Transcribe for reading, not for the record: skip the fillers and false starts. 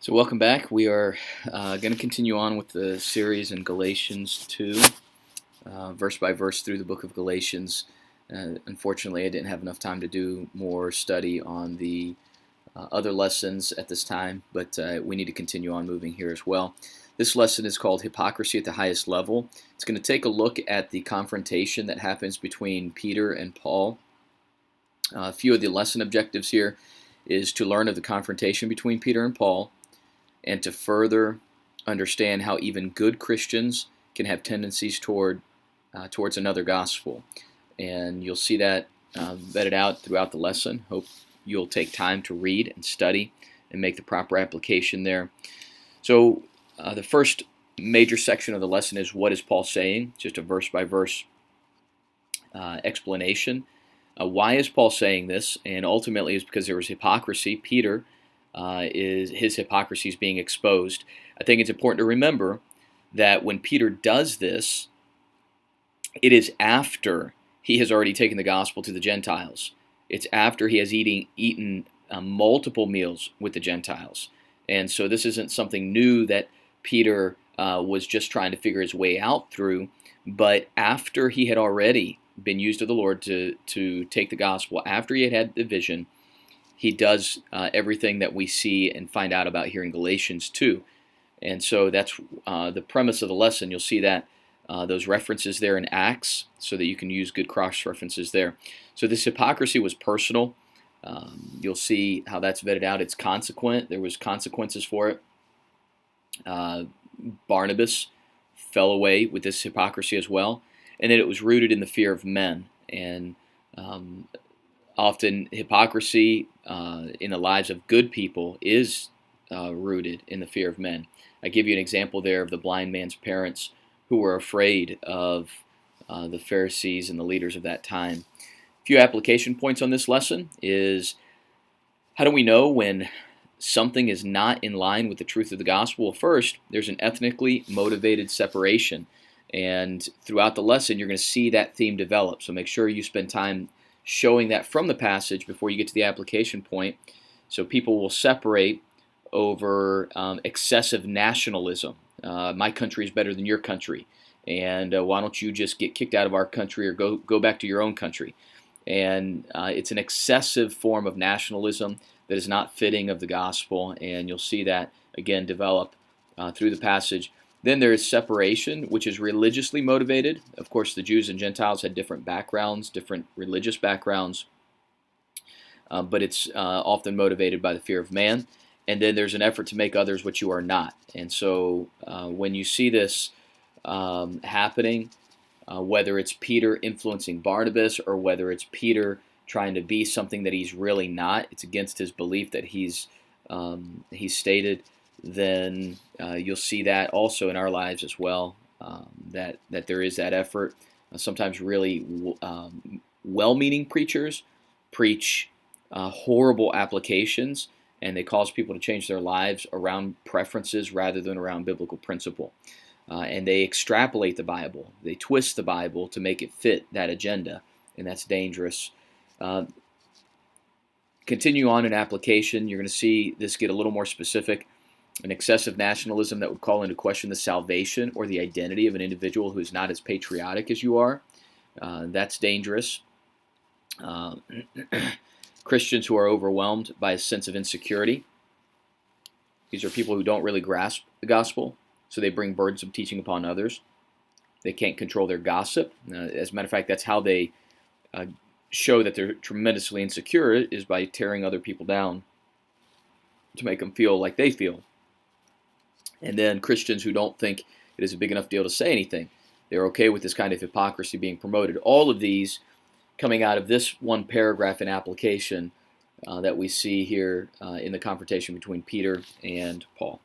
So welcome back. We are going to continue on with the series in Galatians 2, verse by verse through the book of Galatians. Unfortunately, I didn't have enough time to do more study on the other lessons at this time, but we need to continue on moving here as well. This lesson is called Hypocrisy at the Highest Level. It's going to take a look at the confrontation that happens between Peter and Paul. A few of the lesson objectives here is to learn of the confrontation between Peter and Paul, and to further understand how even good Christians can have tendencies towards another gospel. And you'll see that vetted out throughout the lesson. Hope you'll take time to read and study and make the proper application there. So the first major section of the lesson is, what is Paul saying? Just a verse-by-verse explanation. Why is Paul saying this? And ultimately it's because there was hypocrisy. Peter his hypocrisy is being exposed. I think it's important to remember that when Peter does this, it is after he has already taken the gospel to the Gentiles. It's after he has eaten multiple meals with the Gentiles. And so this isn't something new that Peter was just trying to figure his way out through, but after he had already been used of the Lord to take the gospel, after he had the vision, he does everything that we see and find out about here in Galatians 2. And so that's the premise of the lesson. You'll see that those references there in Acts, so that you can use good cross-references there. So this hypocrisy was personal. You'll see how that's vetted out. It's consequent. There was consequences for it. Barnabas fell away with this hypocrisy as well. And then it was rooted in the fear of men. And often hypocrisy in the lives of good people is rooted in the fear of men. I give you an example there of the blind man's parents who were afraid of the Pharisees and the leaders of that time. A few application points on this lesson is, how do we know when something is not in line with the truth of the gospel? Well, first, there's an ethnically motivated separation. And throughout the lesson, you're going to see that theme develop. So make sure you spend time showing that from the passage before you get to the application point. So people will separate over excessive nationalism. My country is better than your country, and why don't you just get kicked out of our country or go back to your own country? And it's an excessive form of nationalism that is not fitting of the gospel, and you'll see that again develop through the passage. Then there is separation, which is religiously motivated. Of course, the Jews and Gentiles had different backgrounds, different religious backgrounds, but it's often motivated by the fear of man. And then there's an effort to make others what you are not. And so when you see this happening, whether it's Peter influencing Barnabas or whether it's Peter trying to be something that he's really not, it's against his belief that he's stated, then you'll see that also in our lives as well, that there is that effort. Sometimes really well-meaning preachers preach horrible applications, and they cause people to change their lives around preferences rather than around biblical principle. And they extrapolate the Bible. They twist the Bible to make it fit that agenda, and that's dangerous. Continue on in application. You're going to see this get a little more specific. An excessive nationalism that would call into question the salvation or the identity of an individual who is not as patriotic as you are. That's dangerous. Christians who are overwhelmed by a sense of insecurity. These are people who don't really grasp the gospel, so they bring burdensome teaching upon others. They can't control their gossip. As a matter of fact, that's how they show that they're tremendously insecure, is by tearing other people down to make them feel like they feel. And then Christians who don't think it is a big enough deal to say anything. They're okay with this kind of hypocrisy being promoted. All of these coming out of this one paragraph in application that we see here in the confrontation between Peter and Paul.